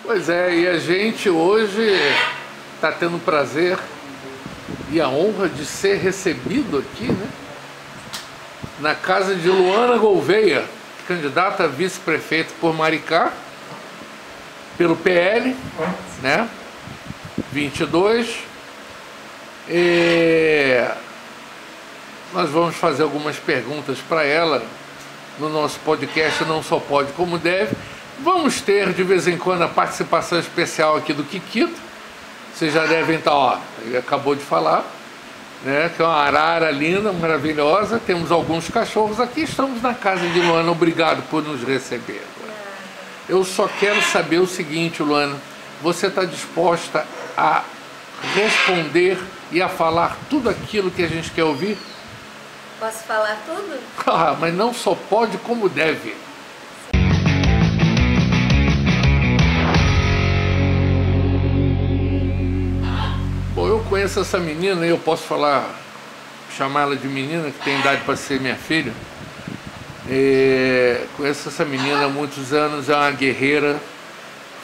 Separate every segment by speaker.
Speaker 1: Pois é, e a gente hoje está tendo o prazer e a honra de ser recebido aqui, né, na casa de Luana Gouveia, candidata a vice-prefeito por Maricá, pelo PL, né, 22. Nós vamos fazer algumas perguntas para ela no nosso podcast Não Só Pode Como Deve. Vamos ter de vez em quando a participação especial aqui do Kikito. Vocês já devem estar, ó, ele acabou de falar, né, que é uma arara linda, maravilhosa. Temos alguns cachorros aqui. Estamos na casa de Luana. Obrigado por nos receber. Eu só quero saber o seguinte, Luana, você está disposta a responder e a falar tudo aquilo que a gente quer ouvir?
Speaker 2: Posso falar tudo?
Speaker 1: Ah, mas não só pode como deve. Bom, eu conheço essa menina e eu posso falar, chamá-la de menina, que tem idade para ser minha filha. Conheço essa menina há muitos anos, é uma guerreira,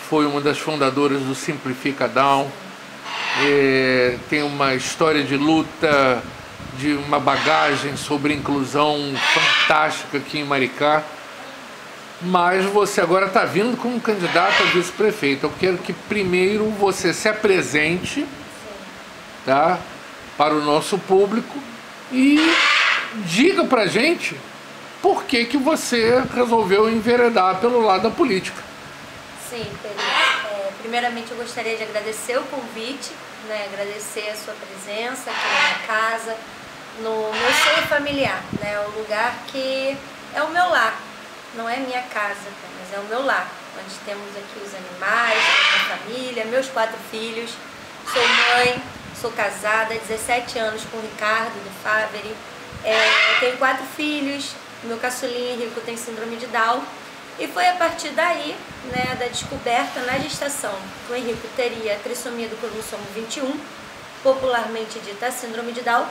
Speaker 1: foi uma das fundadoras do Simplifica Down, tem uma história de luta, de uma bagagem sobre inclusão fantástica aqui em Maricá. Mas você agora está vindo como candidata a vice-prefeito. Eu quero que primeiro você se apresente, tá, para o nosso público e diga pra gente por que que você resolveu enveredar pelo lado da política.
Speaker 2: Sim, Peri. Primeiramente eu gostaria de agradecer o convite, né, agradecer a sua presença aqui na minha casa, no meu seio familiar, né, o lugar que é o meu lar, não é minha casa, mas é o meu lar, onde temos aqui os animais, a minha família, meus 4 filhos, sou mãe, sou casada há 17 anos com o Ricardo de Faveri, tenho 4 filhos, meu caçulinha Henrico tem síndrome de Down, e foi a partir daí, né, da descoberta na gestação que o Henrico teria trissomia do cromossomo 21, popularmente dita síndrome de Down,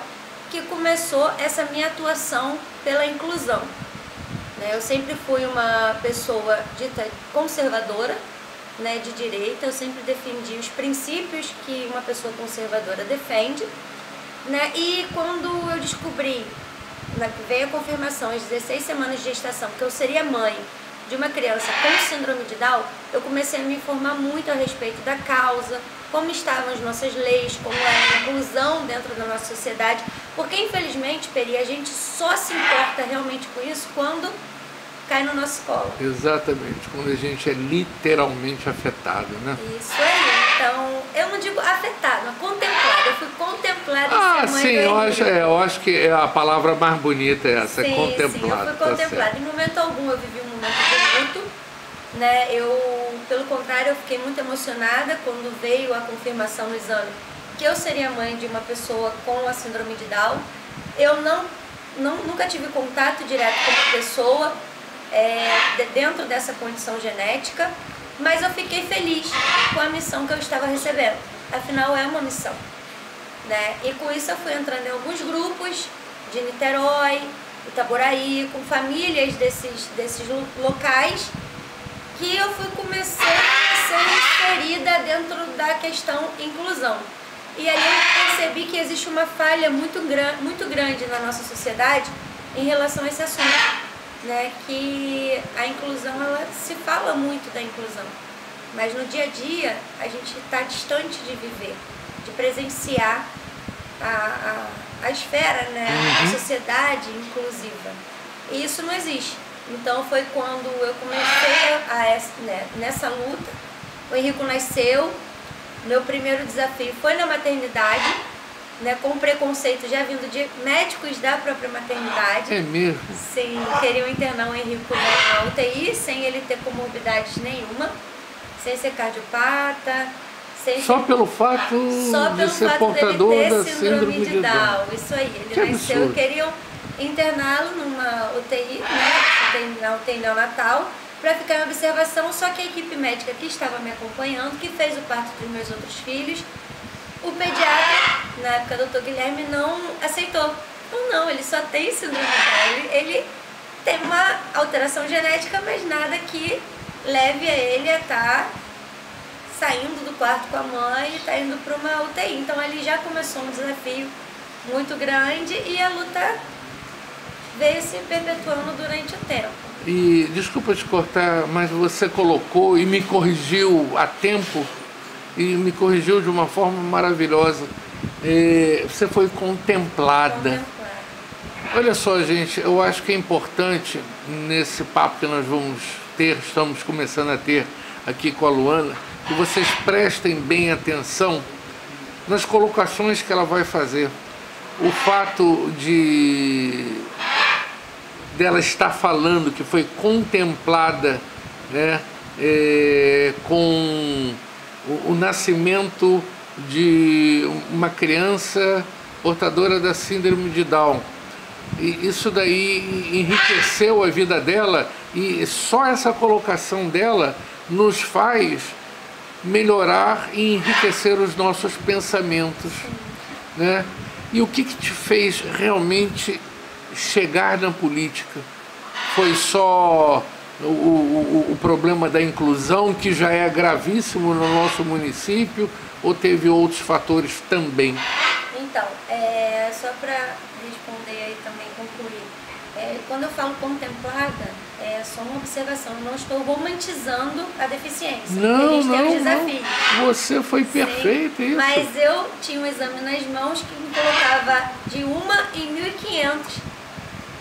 Speaker 2: que começou essa minha atuação pela inclusão. Eu sempre fui uma pessoa dita conservadora, né, de direita, eu sempre defendi os princípios que uma pessoa conservadora defende, né, e quando eu descobri, veio a confirmação às 16 semanas de gestação, que eu seria mãe de uma criança com síndrome de Down, eu comecei a me informar muito a respeito da causa, como estavam as nossas leis, como era a inclusão dentro da nossa sociedade, porque infelizmente, Peri, a gente só se importa realmente com isso quando cai no nosso colo.
Speaker 1: Exatamente, quando a gente é literalmente afetado, né?
Speaker 2: Isso aí, então, eu não digo afetado, mas contemplado, eu fui contemplada em ser mãe
Speaker 1: sim, eu acho que a palavra mais bonita é essa,
Speaker 2: sim,
Speaker 1: é contemplado.
Speaker 2: Sim, eu fui contemplada, em momento algum eu vivi um momento de luto, né, pelo contrário, eu fiquei muito emocionada quando veio a confirmação no exame que eu seria mãe de uma pessoa com a síndrome de Down. Eu nunca tive contato direto com uma pessoa dentro dessa condição genética, mas eu fiquei feliz com a missão que eu estava recebendo, afinal é uma missão, né? E com isso eu fui entrando em alguns grupos de Niterói, Itaboraí, com famílias desses locais, que eu fui começando a ser inserida dentro da questão inclusão. E aí eu percebi que existe uma falha muito grande na nossa sociedade em relação a esse assunto, né? Que a inclusão, ela se fala muito da inclusão, mas no dia a dia a gente está distante de viver, de presenciar a esfera, né? A sociedade inclusiva. E isso não existe. Então foi quando eu comecei nessa luta. O Henrico nasceu, meu primeiro desafio foi na maternidade, né, com preconceito já vindo de médicos da própria maternidade.
Speaker 1: É mesmo?
Speaker 2: Sim, queriam internar o Henrico na UTI, sem ele ter comorbidades nenhuma, sem ser cardiopata,
Speaker 1: só pelo fato de ser portador da síndrome de Down.
Speaker 2: Isso aí, ele nasceu, queriam interná-lo numa UTI, né, na UTI neonatal, para ficar em observação, só que a equipe médica que estava me acompanhando, que fez o parto dos meus outros filhos, o pediatra, na época o Dr. Guilherme, não aceitou. Não, ele só tem síndrome de Down, ele tem uma alteração genética, mas nada que leve a ele a estar saindo do quarto com a mãe e está indo para uma UTI. Então ali já começou um desafio muito grande e a luta veio se perpetuando durante o tempo.
Speaker 1: E desculpa te cortar, mas você colocou e me corrigiu a tempo, e me corrigiu de uma forma maravilhosa. Você foi contemplada. Olha só, gente, eu acho que é importante nesse papo que nós vamos ter, estamos começando a ter aqui com a Luana, que vocês prestem bem atenção nas colocações que ela vai fazer. O fato dela estar falando que foi contemplada, né, com o nascimento de uma criança portadora da síndrome de Down. E isso daí enriqueceu a vida dela, e só essa colocação dela nos faz melhorar e enriquecer os nossos pensamentos, né? E o que te fez realmente chegar na política? Foi só o problema da inclusão, que já é gravíssimo no nosso município, ou teve outros fatores também?
Speaker 2: Então, só para responder aí também, concluir, quando eu falo contemplada, é só uma observação, não estou romantizando a deficiência.
Speaker 1: Não,
Speaker 2: a gente tem um desafio.
Speaker 1: não, você foi perfeita, isso.
Speaker 2: Mas eu tinha um exame nas mãos que me colocava de 1 em 1.500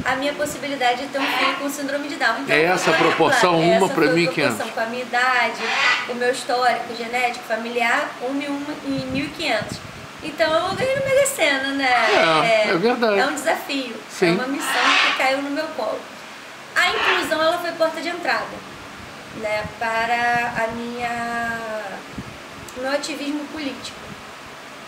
Speaker 2: a minha possibilidade de ter um filho com síndrome de Down. Então,
Speaker 1: essa proporção, 1 para 1.500.
Speaker 2: Com a minha idade, o meu histórico genético, familiar, 1 em 1.500. Então eu ganhei no Mega Sena, né?
Speaker 1: É verdade.
Speaker 2: É um desafio,
Speaker 1: Sim.
Speaker 2: É uma missão que caiu no meu colo. A inclusão, ela foi porta de entrada, né, para o meu ativismo político,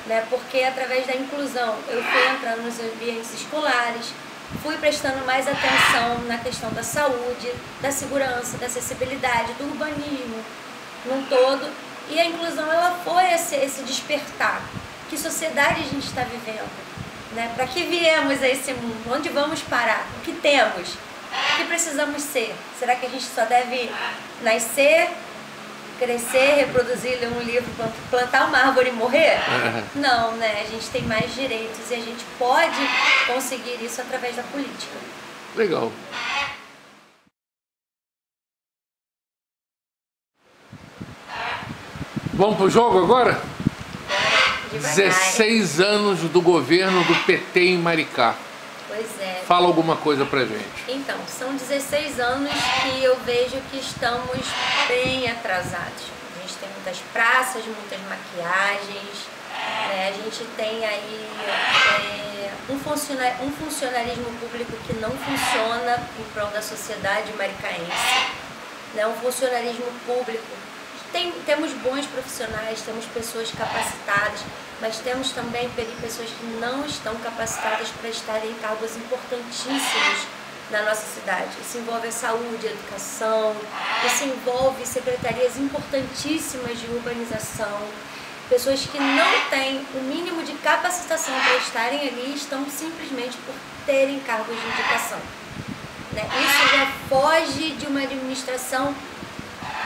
Speaker 2: né, porque através da inclusão eu fui entrando nos ambientes escolares, fui prestando mais atenção na questão da saúde, da segurança, da acessibilidade, do urbanismo num todo, e a inclusão, ela foi esse despertar. Que sociedade a gente está vivendo, né? Para que viemos a esse mundo? Onde vamos parar? O que temos? O que precisamos ser? Será que a gente só deve nascer, crescer, reproduzir, ler um livro, plantar uma árvore e morrer? Não, né? A gente tem mais direitos e a gente pode conseguir isso através da política.
Speaker 1: Legal. Vamos pro jogo agora? 16 anos do governo do PT em Maricá.
Speaker 2: Pois é.
Speaker 1: Fala alguma coisa pra gente.
Speaker 2: Então, são 16 anos que eu vejo que estamos bem atrasados. A gente tem muitas praças, muitas maquiagens, né? A gente tem aí um funcionarismo público que não funciona em prol da sociedade maricaense, né? Um funcionarismo público. Temos bons profissionais, temos pessoas capacitadas, mas temos também pessoas que não estão capacitadas para estarem em cargos importantíssimos na nossa cidade. Isso envolve a saúde, a educação, isso envolve secretarias importantíssimas de urbanização, pessoas que não têm o mínimo de capacitação para estarem ali, estão simplesmente por terem cargos de indicação, né? Isso já foge de uma administração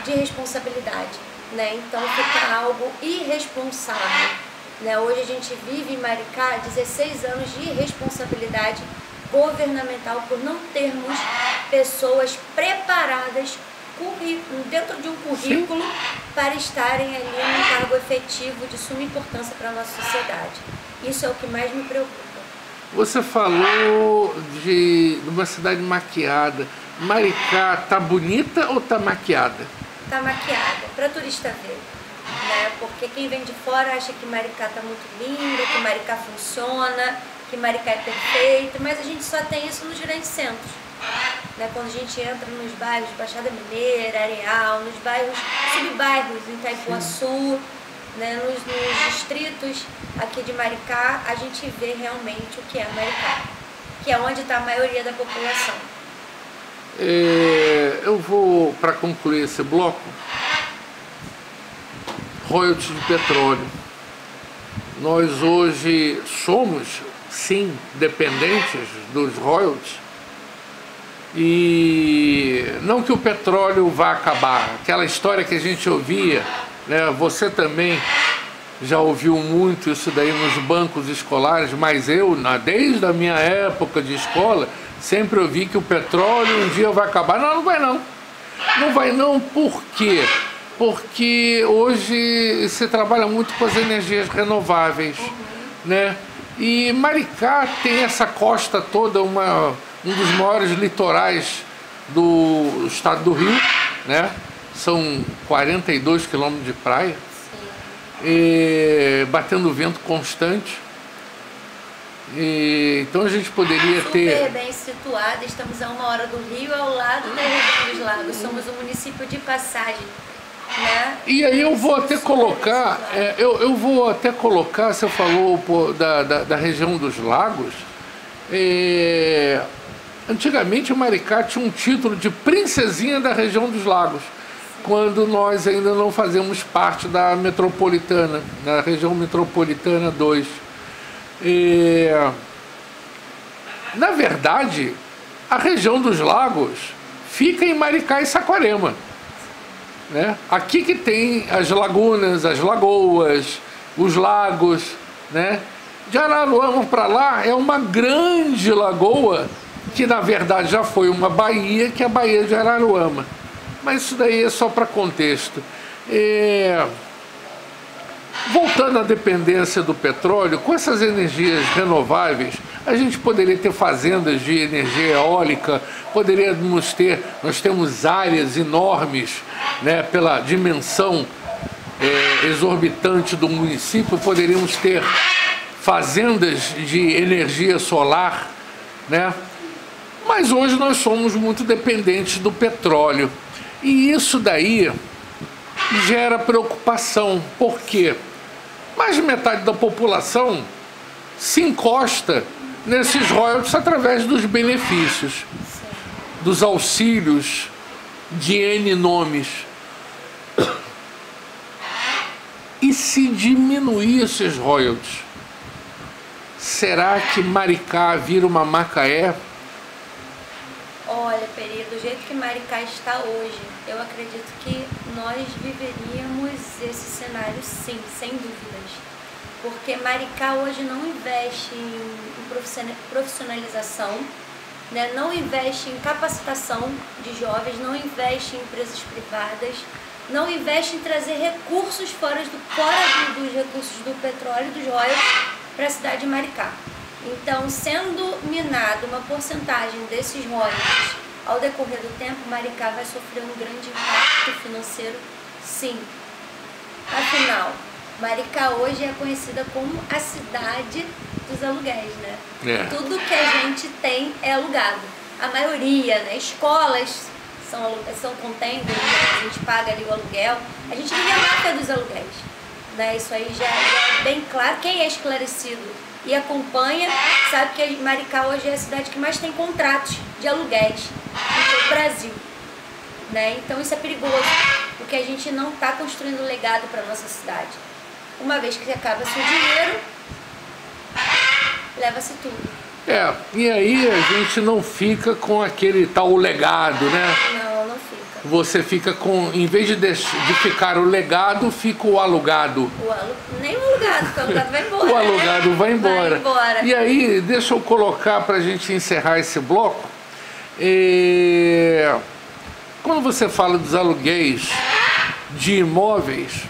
Speaker 2: de responsabilidade, né? Então fica algo irresponsável, né? Hoje a gente vive em Maricá 16 anos de irresponsabilidade governamental por não termos pessoas preparadas dentro de um currículo para estarem ali num cargo efetivo de suma importância para a nossa sociedade. Isso é o que mais me preocupa.
Speaker 1: Você falou de uma cidade maquiada. Maricá tá bonita ou tá maquiada?
Speaker 2: Tá maquiada, para turista ver, né? Porque quem vem de fora acha que Maricá tá muito linda, que Maricá funciona, que Maricá é perfeito, mas a gente só tem isso nos grandes centros, né? Quando a gente entra nos bairros de Baixada Mineira, Areal, nos bairros, subbairros em Itaipuaçu, né? Nos distritos aqui de Maricá, a gente vê realmente o que é Maricá, que é onde está a maioria da população.
Speaker 1: Eu vou, para concluir esse bloco, royalties de petróleo. Nós hoje somos, sim, dependentes dos royalties, e não que o petróleo vá acabar. Aquela história que a gente ouvia né? Você também já ouviu muito isso daí nos bancos escolares, mas eu, desde a minha época de escola, sempre ouvi que o petróleo um dia vai acabar. Não, não vai não. Não vai não, por quê? Porque hoje se trabalha muito com as energias renováveis, né? E Maricá tem essa costa toda, um dos maiores litorais do estado do Rio, né? São 42 quilômetros de praia, e batendo vento constante. Então a gente poderia ter...
Speaker 2: Super bem situado, estamos a 1 hora do Rio, ao lado da região dos lagos, somos um município de passagem, né?
Speaker 1: E aí eu vou até colocar, eu vou até colocar, você falou da região dos lagos, antigamente Maricá tinha um título de princesinha da região dos lagos, quando nós ainda não fazemos parte da metropolitana, da região metropolitana 2. Na verdade, a região dos lagos fica em Maricá e Saquarema, né? Aqui que tem as lagunas, as lagoas, os lagos, né? De Araruama para lá é uma grande lagoa que na verdade já foi uma baía, que é a Baía de Araruama. Mas isso daí é só para contexto. Voltando à dependência do petróleo, com essas energias renováveis, a gente poderia ter fazendas de energia eólica, nós temos áreas enormes, né, pela dimensão exorbitante do município, poderíamos ter fazendas de energia solar, né? Mas hoje nós somos muito dependentes do petróleo. E isso daí gera preocupação. Por quê? Mais de metade da população se encosta nesses royalties através dos benefícios, dos auxílios de N nomes. E se diminuir esses royalties, será que Maricá vira uma Macaé?
Speaker 2: Olha, Peri, do jeito que Maricá está hoje, eu acredito que nós viveríamos esse cenário sim, sem dúvidas. Porque Maricá hoje não investe em profissionalização, né? Não investe em capacitação de jovens, não investe em empresas privadas, não investe em trazer recursos fora dos recursos do petróleo e dos royalties para a cidade de Maricá. Então, sendo minado uma porcentagem desses royalties ao decorrer do tempo, Maricá vai sofrer um grande impacto financeiro, sim. Afinal, Maricá hoje é conhecida como a cidade dos aluguéis, né? Tudo que a gente tem é alugado. A maioria, né? Escolas são contenders, né? A gente paga ali o aluguel. A gente vive a marca dos aluguéis, né? Isso aí já é bem claro. Quem é esclarecido e acompanha, sabe que Maricá hoje é a cidade que mais tem contratos de aluguéis em todo o Brasil, né? Então isso é perigoso, porque a gente não está construindo legado para a nossa cidade. Uma vez que acaba-se o dinheiro, leva-se tudo.
Speaker 1: E aí a gente não fica com aquele tal legado, né?
Speaker 2: Não fica.
Speaker 1: Você fica com, em vez de ficar o legado, fica o alugado.
Speaker 2: Nem o alugado, porque o alugado vai embora.
Speaker 1: O alugado, né? Vai embora.
Speaker 2: Vai embora.
Speaker 1: E aí, deixa eu colocar para a gente encerrar esse bloco. Quando você fala dos aluguéis de imóveis,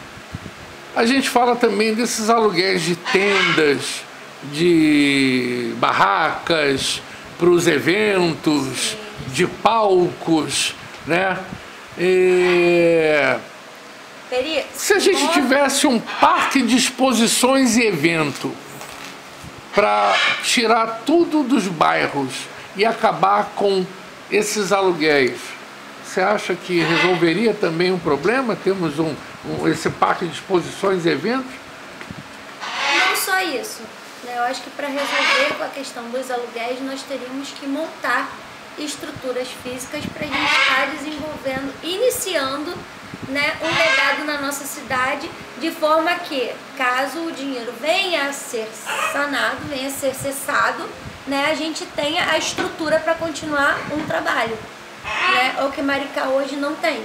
Speaker 1: a gente fala também desses aluguéis de tendas, de barracas para os eventos, de palcos, né? Se a gente tivesse um parque de exposições e evento para tirar tudo dos bairros e acabar com esses aluguéis, você acha que resolveria também um problema? Temos esse parque de exposições e eventos?
Speaker 2: Não só isso, né? Eu acho que para resolver com a questão dos aluguéis, nós teríamos que montar estruturas físicas para a gente estar desenvolvendo, iniciando, né, um legado na nossa cidade, de forma que, caso o dinheiro venha a ser sanado, venha a ser cessado, né, a gente tenha a estrutura para continuar um trabalho, né, o que Maricá hoje não tem.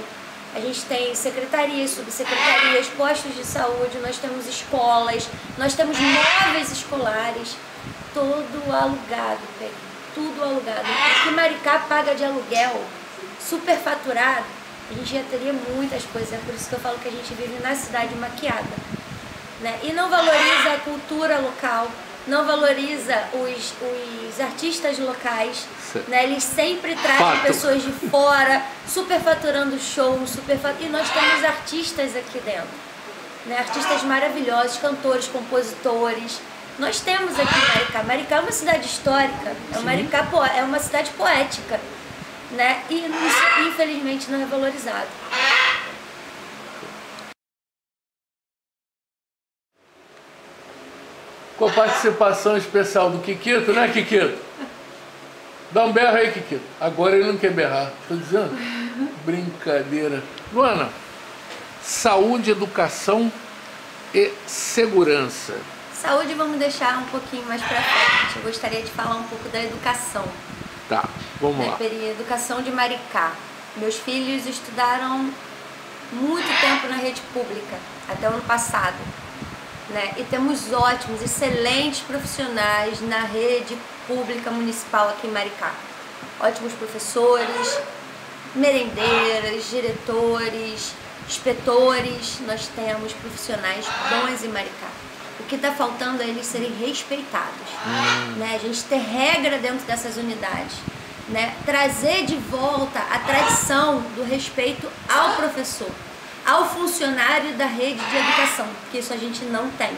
Speaker 2: A gente tem secretarias, subsecretarias, postos de saúde, nós temos escolas, nós temos móveis escolares, todo alugado, Peri, tudo alugado. O que Maricá paga de aluguel, superfaturado, a gente já teria muitas coisas, é por isso que eu falo que a gente vive na cidade maquiada, né? E não valoriza a cultura local, não valoriza os artistas locais, né? Eles sempre trazem pessoas de fora, superfaturando shows, e nós temos artistas aqui dentro, né? Artistas maravilhosos, cantores, compositores. Nós temos aqui Maricá. Maricá é uma cidade histórica, Maricá é uma cidade poética, né? E isso, infelizmente, não é valorizado.
Speaker 1: Com a participação especial do Kikito, né, Kikito? Dá um berro aí, Kikito. Agora ele não quer berrar, tô dizendo. Brincadeira. Luana, saúde, educação e segurança.
Speaker 2: Saúde vamos deixar um pouquinho mais pra frente. Eu gostaria de falar um pouco da educação.
Speaker 1: Tá, vamos lá.
Speaker 2: Educação de Maricá. Meus filhos estudaram muito tempo na rede pública, até o ano passado, né? E temos ótimos, excelentes profissionais na rede pública municipal aqui em Maricá. Ótimos professores, merendeiras, diretores, inspetores. Nós temos profissionais bons em Maricá. O que está faltando é eles serem respeitados, né? A gente ter regra dentro dessas unidades, né? Trazer de volta a tradição do respeito ao professor, ao funcionário da rede de educação, porque isso a gente não tem.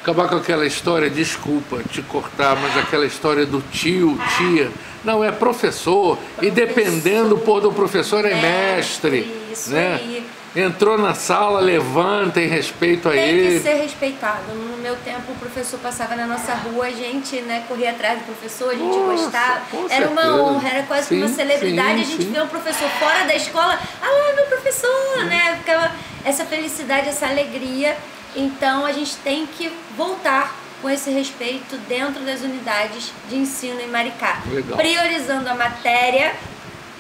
Speaker 1: Acabar com aquela história, desculpa te cortar, mas aquela história do tio, tia, não, é professor, e dependendo do professor é mestre,
Speaker 2: isso
Speaker 1: né?
Speaker 2: Aí.
Speaker 1: Entrou na sala, levanta em respeito a ele.
Speaker 2: Tem que ser respeitado. No meu tempo, o professor passava na nossa rua, a gente, né, corria atrás do professor, a gente gostava. Era uma honra, era quase que uma celebridade. A gente vê um professor fora da escola, ah, meu professor, né? Ficava essa felicidade, essa alegria. Então, a gente tem que voltar com esse respeito dentro das unidades de ensino em Maricá.
Speaker 1: Legal.
Speaker 2: Priorizando a matéria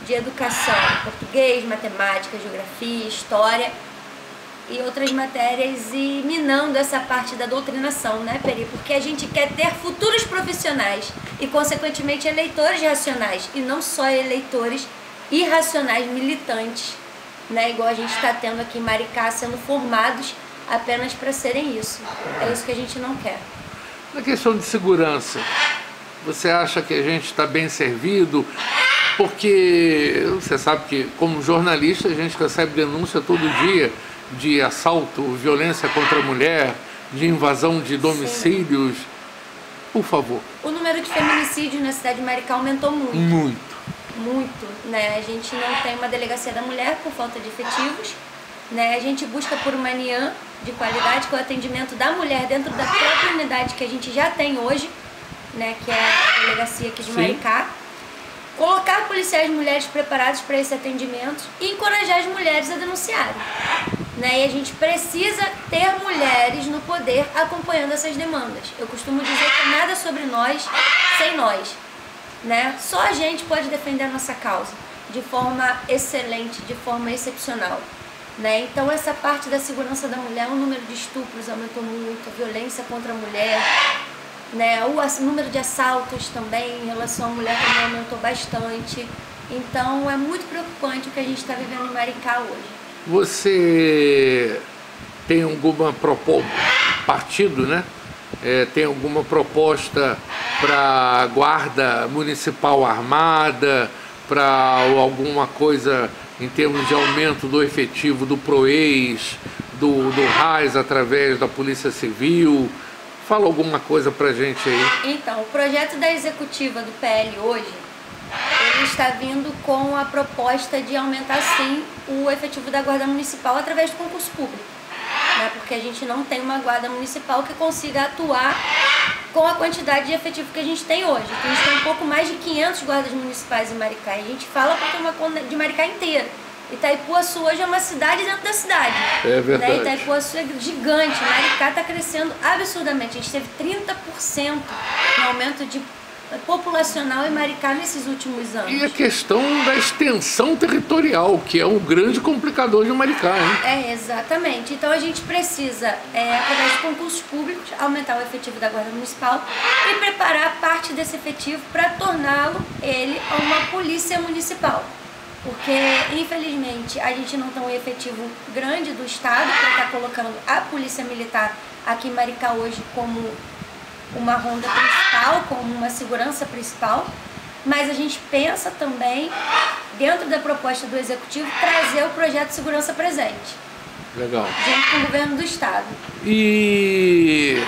Speaker 2: de educação, português, matemática, geografia, história e outras matérias, e minando essa parte da doutrinação, né, Peri? Porque a gente quer ter futuros profissionais e, consequentemente, eleitores racionais, e não só eleitores irracionais, militantes, né, igual a gente está tendo aqui em Maricá, sendo formados apenas para serem isso. É isso que a gente não quer.
Speaker 1: Na questão de segurança, você acha que a gente está bem servido? Porque você sabe que, como jornalista, a gente recebe denúncia todo dia de assalto, violência contra a mulher, de invasão de domicílios. Sim. Por favor.
Speaker 2: O número de feminicídios na cidade de Maricá aumentou muito. Muito, né? A gente não tem uma delegacia da mulher por falta de efetivos, né? A gente busca por uma ANIAM de qualidade, com o atendimento da mulher dentro da própria unidade que a gente já tem hoje, né? Que é a delegacia aqui de Maricá. Colocar policiais mulheres preparados para esse atendimento e encorajar as mulheres a denunciarem, né? E a gente precisa ter mulheres no poder acompanhando essas demandas. Eu costumo dizer que nada sobre nós sem nós, né? Só a gente pode defender a nossa causa de forma excelente, de forma excepcional, né? Então essa parte da segurança da mulher, o número de estupros aumentou muito, a violência contra a mulher, né? O número de assaltos também em relação à mulher também aumentou bastante. Então é muito preocupante o que a gente está vivendo em Maricá hoje.
Speaker 1: Você tem alguma proposta, partido, né? Tem alguma proposta para guarda municipal armada, para alguma coisa em termos de aumento do efetivo do PROES, do RAIS através da Polícia Civil? Fala alguma coisa pra gente aí.
Speaker 2: Então, o projeto da executiva do PL hoje, ele está vindo com a proposta de aumentar sim o efetivo da guarda municipal através do concurso público, né? Porque a gente não tem uma guarda municipal que consiga atuar com a quantidade de efetivo que a gente tem hoje. Então, a gente tem um pouco mais de 500 guardas municipais em Maricá, e a gente fala porque é uma conta de Maricá inteira. Itaipuaçu hoje é uma cidade dentro da cidade.
Speaker 1: É verdade.
Speaker 2: Né? Itaipuaçu é gigante, Maricá está crescendo absurdamente. A gente teve 30% no aumento de populacional em Maricá nesses últimos anos.
Speaker 1: E a questão da extensão territorial, que é um grande complicador de Maricá, hein?
Speaker 2: Exatamente. Então a gente precisa, através de concursos públicos, aumentar o efetivo da Guarda Municipal e preparar parte desse efetivo para torná-lo uma polícia municipal. Porque, infelizmente, a gente não tem um efetivo grande do Estado para estar colocando a Polícia Militar aqui em Maricá hoje como uma ronda principal, como uma segurança principal, mas a gente pensa também, dentro da proposta do Executivo, trazer o projeto de segurança presente.
Speaker 1: Legal.
Speaker 2: Junto com o governo do Estado.
Speaker 1: E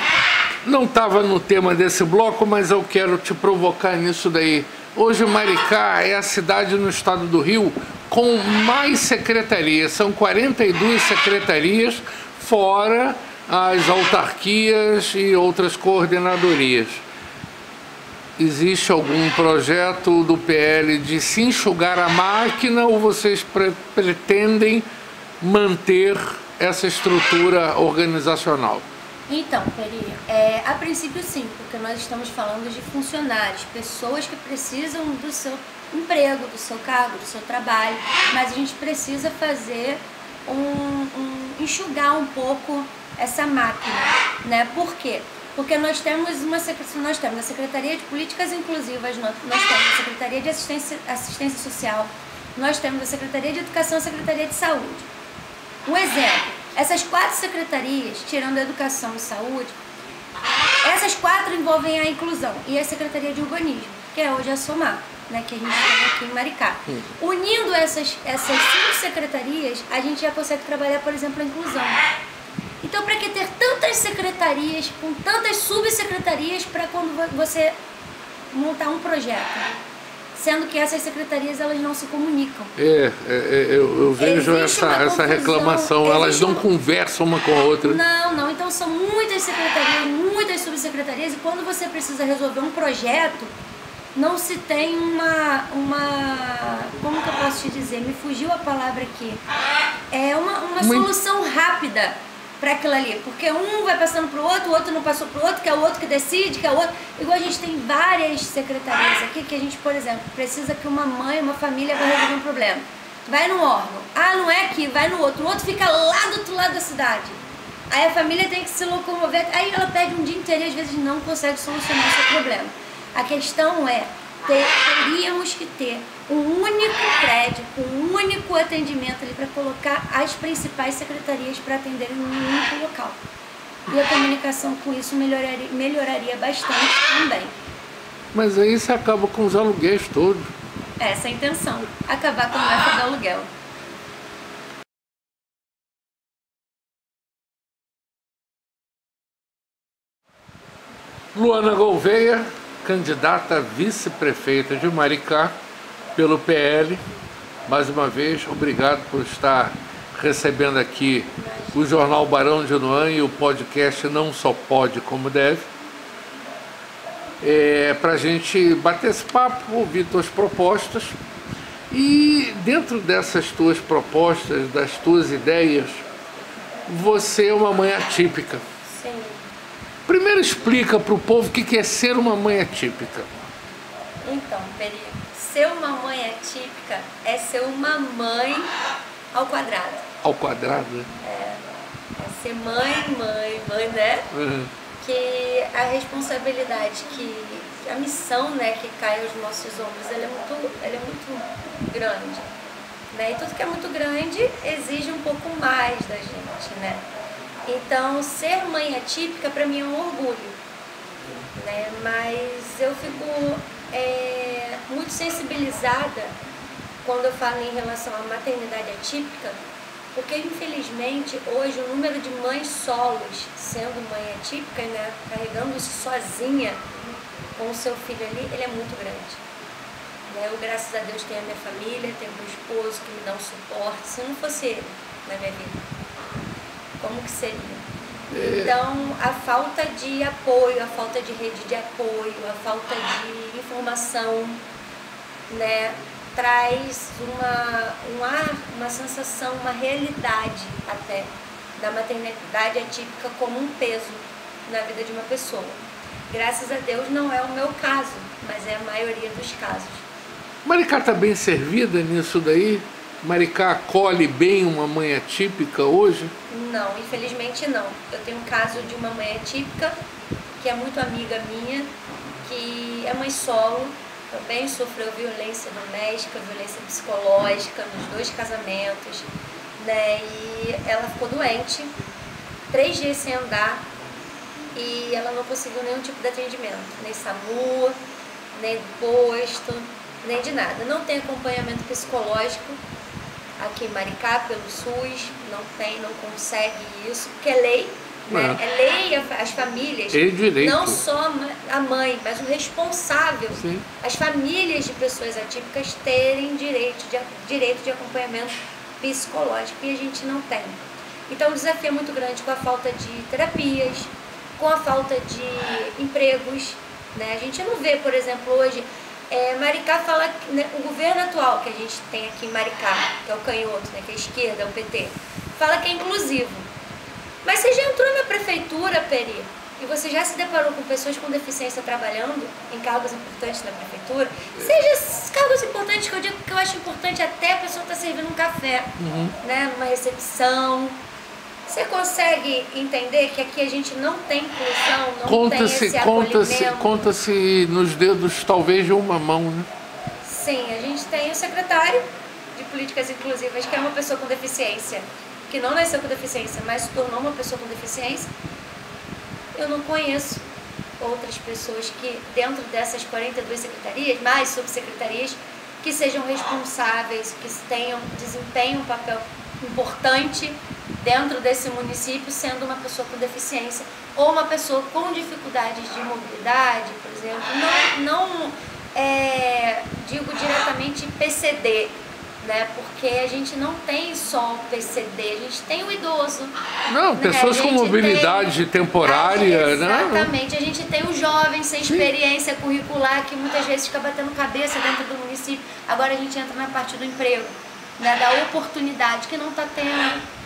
Speaker 1: não estava no tema desse bloco, mas eu quero te provocar nisso daí. Hoje Maricá é a cidade no estado do Rio com mais secretarias, são 42 secretarias, fora as autarquias e outras coordenadorias. Existe algum projeto do PL de se enxugar a máquina ou vocês pretendem manter essa estrutura organizacional?
Speaker 2: Então, Peri, a princípio sim, porque nós estamos falando de funcionários, pessoas que precisam do seu emprego, do seu cargo, do seu trabalho, mas a gente precisa fazer enxugar um pouco essa máquina, né? Por quê? Porque nós temos a Secretaria de Políticas Inclusivas, nós temos a Secretaria de Assistência Social, nós temos a Secretaria de Educação e a Secretaria de Saúde. Um exemplo, essas 4 secretarias, tirando a Educação e Saúde, essas 4 envolvem a inclusão e a Secretaria de Urbanismo, que é hoje a SOMAR, né, que a gente tem aqui em Maricá. Unindo essas 5 secretarias, a gente já consegue trabalhar, por exemplo, a inclusão. Então, para que ter tantas secretarias, com tantas subsecretarias, para quando você montar um projeto? Sendo que essas secretarias, elas não se comunicam.
Speaker 1: Eu vejo essa reclamação, elas não conversam uma com a outra.
Speaker 2: Não, então são muitas secretarias, muitas subsecretarias, e quando você precisa resolver um projeto, não se tem como que eu posso te dizer? Me fugiu a palavra aqui. É uma solução rápida para aquilo ali, porque um vai passando para o outro não passou para o outro, que é o outro que decide, que é o outro. Igual a gente tem várias secretarias aqui que a gente, por exemplo, precisa que uma mãe, uma família vai resolver um problema. Vai num órgão, não é aqui, vai no outro, o outro fica lá do outro lado da cidade. Aí a família tem que se locomover, aí ela perde um dia inteiro e às vezes não consegue solucionar o seu problema. A questão é, teríamos que ter um único prédio, um único atendimento ali para colocar as principais secretarias para atenderem um único local. E a comunicação com isso melhoraria bastante também.
Speaker 1: Mas aí você acaba com os aluguéis todos.
Speaker 2: Essa é a intenção, acabar com a marca do aluguel.
Speaker 1: Luana Gouveia, candidata a vice-prefeita de Maricá pelo PL. Mais uma vez, obrigado por estar recebendo aqui o Jornal Barão de Noan e o podcast Não Só Pode Como Deve. Para a gente bater esse papo, ouvir tuas propostas. E dentro dessas tuas propostas, das tuas ideias, você é uma mãe atípica.
Speaker 2: Sim.
Speaker 1: Primeiro explica para o povo o que é ser uma mãe atípica.
Speaker 2: Então, Peri, ser uma mãe atípica é ser uma mãe ao quadrado.
Speaker 1: Ao quadrado, né?
Speaker 2: É ser mãe, né?
Speaker 1: Uhum.
Speaker 2: Que a responsabilidade, a missão, né, que cai aos nossos ombros, ela é muito grande. Né? E tudo que é muito grande exige um pouco mais da gente, né? Então, ser mãe atípica para mim é um orgulho, né? Mas eu fico muito sensibilizada quando eu falo em relação à maternidade atípica, porque infelizmente hoje o número de mães solos sendo mãe atípica, né, carregando-se sozinha com o seu filho ali, ele é muito grande. Eu, graças a Deus, tenho a minha família, tenho meu esposo que me dá um suporte. Se não fosse ele na minha vida, como que seria? Então, a falta de apoio, a falta de rede de apoio, a falta de informação, né, traz uma sensação, uma realidade até da maternidade atípica como um peso na vida de uma pessoa. Graças a Deus não é o meu caso, mas é a maioria dos casos.
Speaker 1: Maricá está bem servida nisso daí? Maricá acolhe bem uma mãe atípica hoje?
Speaker 2: Não, infelizmente não. Eu tenho um caso de uma mãe atípica, que é muito amiga minha, que é mãe solo, também sofreu violência doméstica, violência psicológica nos 2 casamentos, né? E ela ficou doente, 3 dias sem andar, e ela não conseguiu nenhum tipo de atendimento, nem SAMU, nem posto, nem de nada. Não tem acompanhamento psicológico aqui em Maricá pelo SUS, não consegue isso, porque é lei, né? É lei as famílias, não só a mãe, mas o responsável, sim, as famílias de pessoas atípicas terem direito de acompanhamento psicológico, e a gente não tem. Então o desafio é muito grande com a falta de terapias, com a falta de empregos, né? A gente não vê, por exemplo, hoje, Maricá fala, né, o governo atual que a gente tem aqui em Maricá, que é o canhoto, né, que é a esquerda, é o PT, fala que é inclusivo. Mas você já entrou na prefeitura, Peri, e você já se deparou com pessoas com deficiência trabalhando em cargos importantes na prefeitura? Seja cargos importantes, que eu digo que eu acho importante até a pessoa estar servindo um café, né, numa recepção. Você consegue entender que aqui a gente não tem inclusão, não tem esse acolhimento?
Speaker 1: Conta-se nos dedos, talvez, de uma mão, né?
Speaker 2: Sim, a gente tem o secretário de Políticas Inclusivas, que é uma pessoa com deficiência, que não nasceu com deficiência, mas se tornou uma pessoa com deficiência. Eu não conheço outras pessoas que, dentro dessas 42 secretarias, mais subsecretarias, que sejam responsáveis, que desempenhem um papel importante dentro desse município, sendo uma pessoa com deficiência ou uma pessoa com dificuldades de mobilidade, por exemplo. Não digo diretamente PCD, né? Porque a gente não tem só o PCD, a gente tem o idoso.
Speaker 1: Não, né? Pessoas com mobilidade temporária, né?
Speaker 2: Exatamente, a gente tem o jovem sem experiência curricular, que muitas vezes fica batendo cabeça dentro do município. Agora a gente entra na parte do emprego, né? Da oportunidade que não está tendo.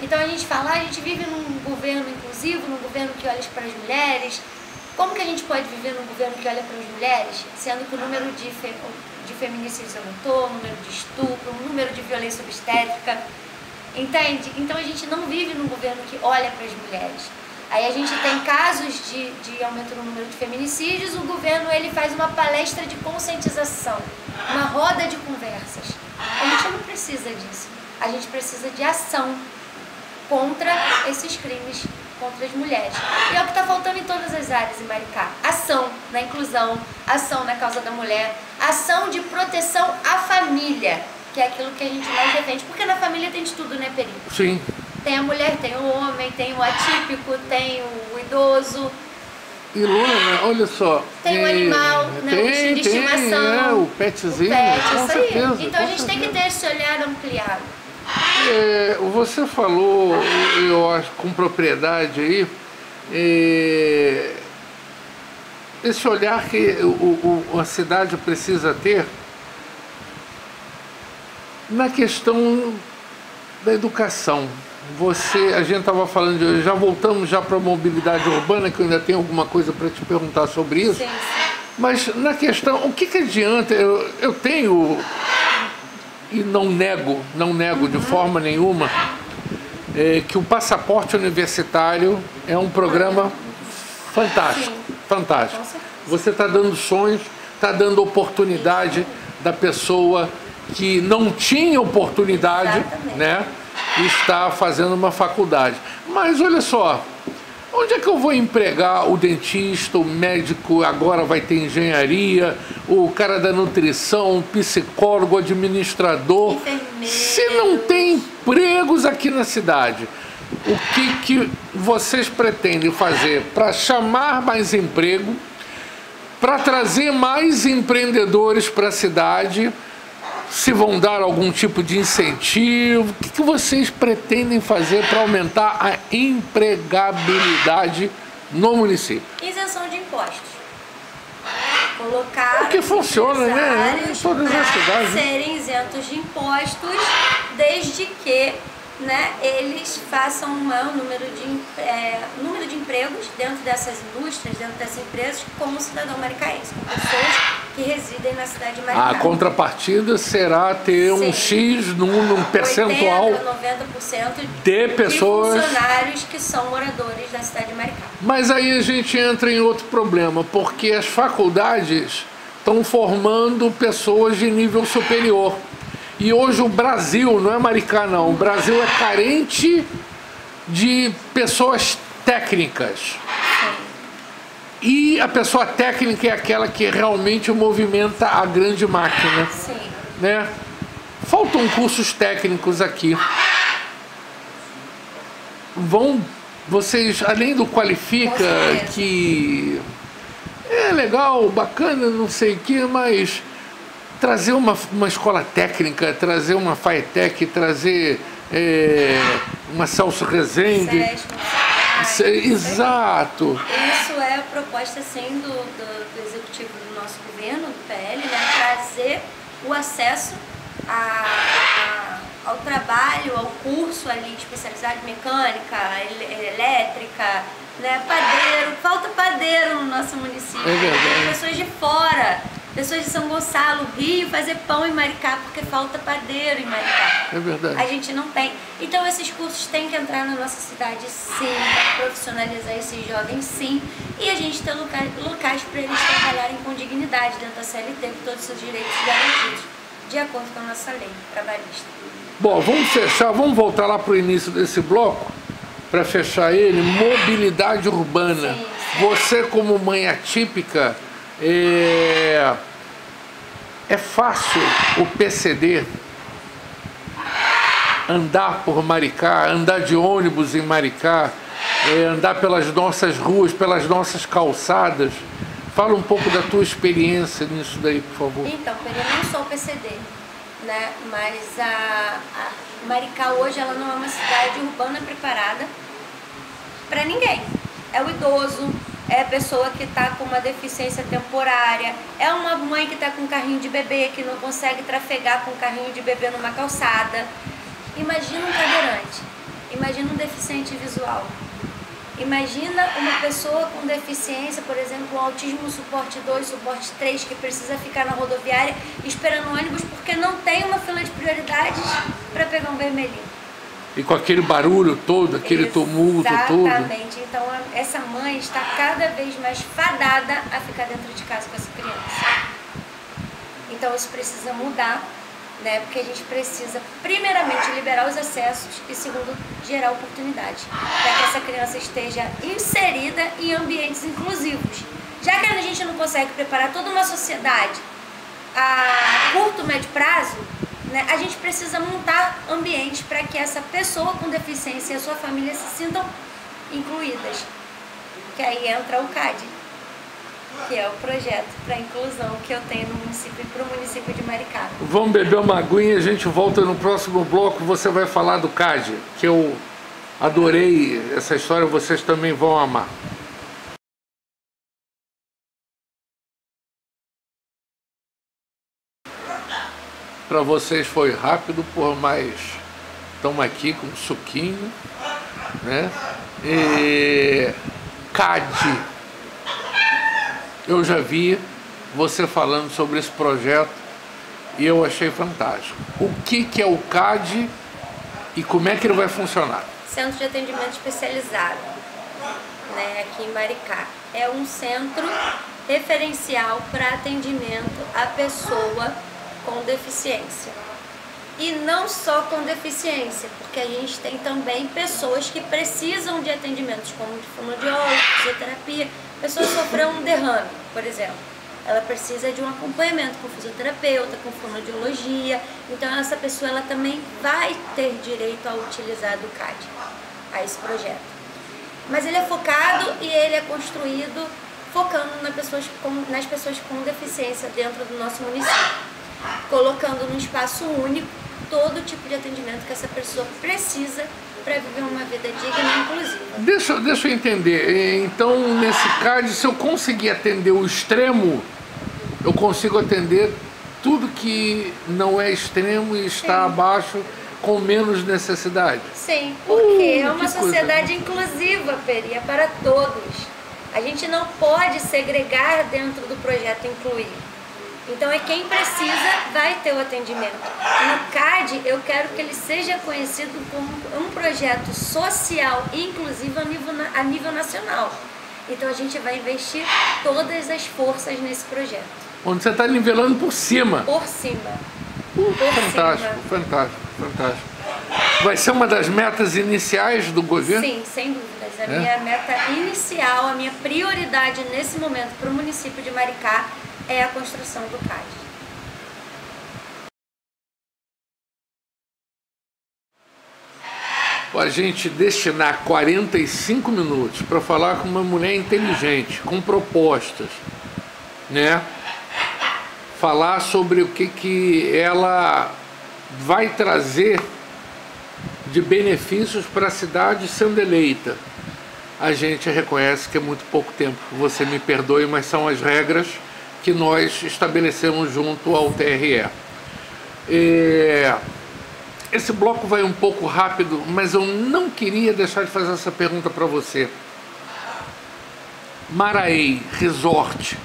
Speaker 2: Então a gente fala, a gente vive num governo inclusivo, num governo que olha para as mulheres. Como que a gente pode viver num governo que olha para as mulheres, sendo que o número de feminicídios aumentou, o número de estupro, o número de violência obstétrica, entende? Então a gente não vive num governo que olha para as mulheres. Aí a gente tem casos de aumento no número de feminicídios, o governo ele faz uma palestra de conscientização, uma roda de conversas. A gente não precisa disso, a gente precisa de ação contra esses crimes contra as mulheres. E é o que está faltando em todas as áreas em Maricá. Ação na inclusão, ação na causa da mulher, ação de proteção à família, que é aquilo que a gente mais defende. Porque na família tem de tudo, né, Peri?
Speaker 1: Sim.
Speaker 2: Tem a mulher, tem o homem, tem o atípico, tem o idoso.
Speaker 1: E Luna, olha só.
Speaker 2: Tem o animal, né, o bichinho de estimação.
Speaker 1: O petzinho.
Speaker 2: Com certeza.
Speaker 1: Aí.
Speaker 2: Então a gente tem que ter esse olhar ampliado.
Speaker 1: Você falou, eu acho, com propriedade aí, esse olhar que a cidade precisa ter na questão da educação. A gente estava falando, já voltamos já para a mobilidade urbana, que eu ainda tenho alguma coisa para te perguntar sobre isso.
Speaker 2: Sim.
Speaker 1: Mas na questão, o que adianta, eu tenho... E não nego de forma nenhuma, que o passaporte universitário é um programa fantástico, fantástico. Você está dando sonhos, está dando oportunidade da pessoa que não tinha oportunidade, né, e está fazendo uma faculdade. Mas olha só, onde é que eu vou empregar o dentista, o médico, agora vai ter engenharia, o cara da nutrição, o psicólogo, o administrador, se não tem empregos aqui na cidade? O que vocês pretendem fazer para chamar mais emprego, para trazer mais empreendedores para a cidade? Se vão dar algum tipo de incentivo? O que vocês pretendem fazer para aumentar a empregabilidade no município?
Speaker 2: Isenção de impostos. Colocar
Speaker 1: o que funciona, né? Em todas as cidades.
Speaker 2: Serem isentos de impostos, desde que né, eles façam um maior número de empregos dentro dessas indústrias, dentro dessas empresas, como cidadão maricaense, com pessoas que residem na cidade de Maricá.
Speaker 1: A contrapartida será ter um X num percentual
Speaker 2: 80, 90%
Speaker 1: de pessoas,
Speaker 2: de funcionários que são moradores da cidade de Maricá.
Speaker 1: Mas aí a gente entra em outro problema, porque as faculdades estão formando pessoas de nível superior. E hoje o Brasil, não é Maricá não, o Brasil é carente de pessoas técnicas.
Speaker 2: Sim.
Speaker 1: E a pessoa técnica é aquela que realmente movimenta a grande máquina.
Speaker 2: Sim.
Speaker 1: Né? Faltam cursos técnicos aqui. Vocês, além do Qualifica, que é legal, bacana, não sei o que, mas trazer uma escola técnica, trazer uma FAETEC, trazer uma Celso Rezende. Exato.
Speaker 2: Isso é a proposta, sim, do executivo do nosso governo, do PL, né? Trazer o acesso ao trabalho, ao curso ali especializado em mecânica, elétrica, né? Padeiro. Falta padeiro no nosso município.
Speaker 1: É verdade.
Speaker 2: Pessoas de fora. Pessoas de São Gonçalo, Rio, fazer pão em Maricá, porque falta padeiro em Maricá.
Speaker 1: É verdade.
Speaker 2: A gente não tem. Então esses cursos têm que entrar na nossa cidade, sim, para profissionalizar esses jovens, sim. E a gente tem locais para eles trabalharem com dignidade dentro da CLT, com todos os seus direitos garantidos, de acordo com a nossa lei trabalhista.
Speaker 1: Bom, vamos voltar lá para o início desse bloco, para fechar ele. Mobilidade urbana.
Speaker 2: Sim.
Speaker 1: Você, como mãe atípica, é fácil o PCD andar por Maricá, andar de ônibus em Maricá, andar pelas nossas ruas, pelas nossas calçadas? Fala um pouco da tua experiência nisso daí, por favor.
Speaker 2: Então, eu não sou PCD, né? Mas a Maricá hoje ela não é uma cidade urbana preparada para ninguém. É o idoso, é a pessoa que está com uma deficiência temporária, é uma mãe que está com um carrinho de bebê, que não consegue trafegar com um carrinho de bebê numa calçada. Imagina um cadeirante, imagina um deficiente visual, imagina uma pessoa com deficiência, por exemplo, um autismo suporte 2, suporte 3, que precisa ficar na rodoviária esperando ônibus porque não tem uma fila de prioridades para pegar um vermelhinho.
Speaker 1: E com aquele barulho todo, aquele tumulto todo.
Speaker 2: Exatamente. Então, essa mãe está cada vez mais fadada a ficar dentro de casa com essa criança. Então, isso precisa mudar, né? Porque a gente precisa, primeiramente, liberar os acessos e, segundo, gerar oportunidade para que essa criança esteja inserida em ambientes inclusivos. Já que a gente não consegue preparar toda uma sociedade a curto, médio prazo, né, a gente precisa montar ambientes para que essa pessoa com deficiência e a sua família se sintam incluídas. Que aí entra o CAD, que é o projeto para inclusão que eu tenho no município, para o município de Maricá.
Speaker 1: Vamos beber uma aguinha e a gente volta no próximo bloco. Você vai falar do CAD, que eu adorei essa história, vocês também vão amar. Para vocês foi rápido, por mais estamos aqui com um suquinho, né? CAD, eu já vi você falando sobre esse projeto e eu achei fantástico. O que é o CAD e como é que ele vai funcionar?
Speaker 2: Centro de Atendimento Especializado, né, aqui em Maricá. É um centro referencial para atendimento à pessoa com deficiência. E não só com deficiência, porque a gente tem também pessoas que precisam de atendimentos como de fonoaudiólogo, fisioterapia. A pessoa sofreu um derrame, por exemplo. Ela precisa de um acompanhamento com fisioterapeuta, com fonoaudiologia. Então essa pessoa ela também vai ter direito a utilizar do CAD, a esse projeto. Mas ele é focado e ele é construído focando nas pessoas com deficiência dentro do nosso município, colocando num espaço único todo tipo de atendimento que essa pessoa precisa para viver uma vida digna e inclusiva.
Speaker 1: Deixa eu entender. Então, nesse CAD, se eu conseguir atender o extremo, eu consigo atender tudo que não é extremo e está abaixo com menos necessidade.
Speaker 2: Sim, porque é uma
Speaker 1: que coisa.
Speaker 2: sociedade inclusiva, Peri, é para todos. A gente não pode segregar dentro do projeto Incluir. Então é quem precisa vai ter o atendimento. No CAD eu quero que ele seja conhecido como um projeto social e inclusivo a nível nacional. Então a gente vai investir todas as forças nesse projeto.
Speaker 1: Onde você está nivelando por cima.
Speaker 2: Por cima.
Speaker 1: Fantástico, fantástico, fantástico. Vai ser uma das metas iniciais do governo?
Speaker 2: Sim, sem dúvidas. A minha meta inicial, a minha prioridade nesse momento para o município de Maricá é a construção do CAD.
Speaker 1: A gente destinar 45 minutos para falar com uma mulher inteligente, com propostas, né? Falar sobre o que ela vai trazer de benefícios para a cidade sendo eleita. A gente reconhece que é muito pouco tempo. Você me perdoe, mas são as regras que nós estabelecemos junto ao TRE. Esse bloco vai um pouco rápido, mas eu não queria deixar de fazer essa pergunta para você. Maraí Resort,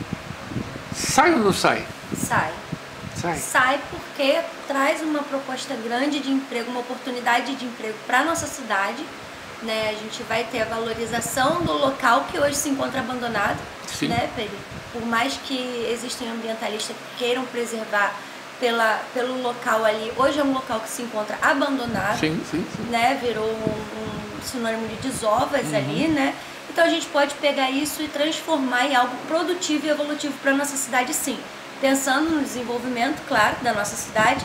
Speaker 1: sai ou não sai?
Speaker 2: Sai.
Speaker 1: Sai.
Speaker 2: Sai porque traz uma proposta grande de emprego, uma oportunidade de emprego para a nossa cidade. Né? A gente vai ter a valorização do local que hoje se encontra abandonado.
Speaker 1: Sim.
Speaker 2: Né, Peri? Por mais que existem ambientalistas que queiram preservar pelo local ali, hoje é um local que se encontra abandonado.
Speaker 1: Sim, sim, sim.
Speaker 2: Né? Virou um sinônimo de desovas ali, né? Então a gente pode pegar isso e transformar em algo produtivo e evolutivo para a nossa cidade, sim. Pensando no desenvolvimento, claro, da nossa cidade,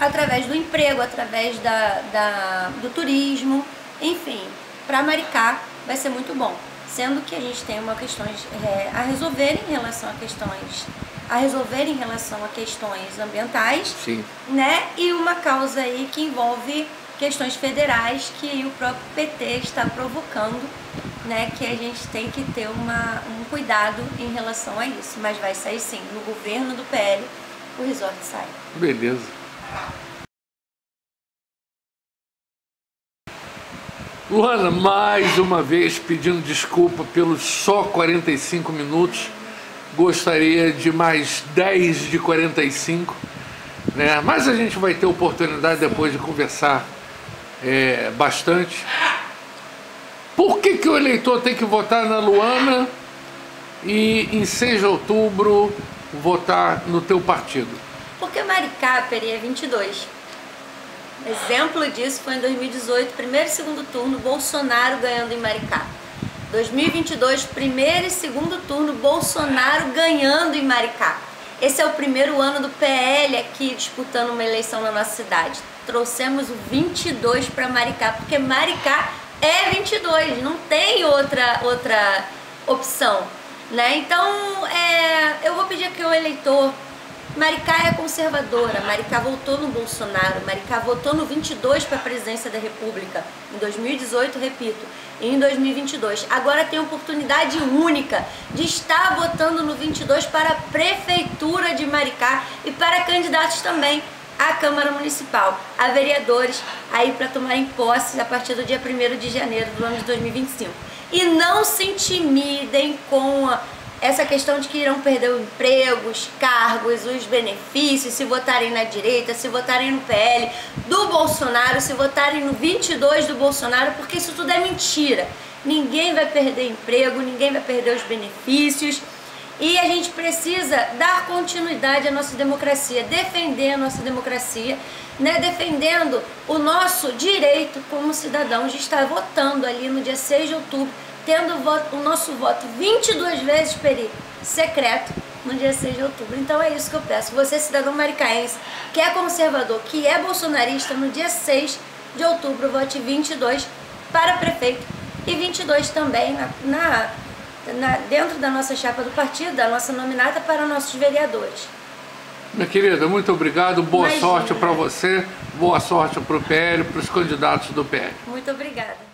Speaker 2: através do emprego, através do turismo, enfim, para Maricá vai ser muito bom. Sendo que a gente tem uma questões a resolver em relação a questões ambientais,
Speaker 1: sim,
Speaker 2: né? E uma causa aí que envolve questões federais que o próprio PT está provocando, né? Que a gente tem que ter um cuidado em relação a isso. Mas vai sair sim, no governo do PL o resort sai.
Speaker 1: Beleza. Luana, mais uma vez pedindo desculpa pelos só 45 minutos. Gostaria de mais 10 de 45, né? Mas a gente vai ter oportunidade depois de conversar bastante. Por que o eleitor tem que votar na Luana e em 6 de outubro votar no teu partido?
Speaker 2: Porque Maricá, Peri, é 22. Exemplo disso foi em 2018, primeiro e segundo turno, Bolsonaro ganhando em Maricá. 2022, primeiro e segundo turno, Bolsonaro ganhando em Maricá. Esse é o primeiro ano do PL aqui disputando uma eleição na nossa cidade. Trouxemos o 22 para Maricá, porque Maricá é 22, não tem outra opção, né? Então, eu vou pedir que o eleitor... Maricá é conservadora, Maricá votou no Bolsonaro, Maricá votou no 22 para a presidência da República, em 2018, repito, e em 2022. Agora tem a oportunidade única de estar votando no 22 para a Prefeitura de Maricá e para candidatos também à Câmara Municipal, a vereadores, aí para tomarem posse a partir do dia 1º de janeiro do ano de 2025. E não se intimidem com essa questão de que irão perder o emprego, os cargos, os benefícios, se votarem na direita, se votarem no PL do Bolsonaro, se votarem no 22 do Bolsonaro, porque isso tudo é mentira. Ninguém vai perder emprego, ninguém vai perder os benefícios. E a gente precisa dar continuidade à nossa democracia, defender a nossa democracia, né? Defendendo o nosso direito como cidadãos de estar votando ali no dia 6 de outubro, tendo o nosso voto 22 vezes, Peri, secreto, no dia 6 de outubro. Então é isso que eu peço. Você, cidadão maricaense, que é conservador, que é bolsonarista, no dia 6 de outubro, vote 22 para prefeito e 22 também dentro da nossa chapa do partido, da nossa nominata para nossos vereadores.
Speaker 1: Minha querida, muito obrigado. Boa
Speaker 2: Imagina.
Speaker 1: Sorte para você, boa sorte para o PL, para os candidatos do PL.
Speaker 2: Muito obrigada.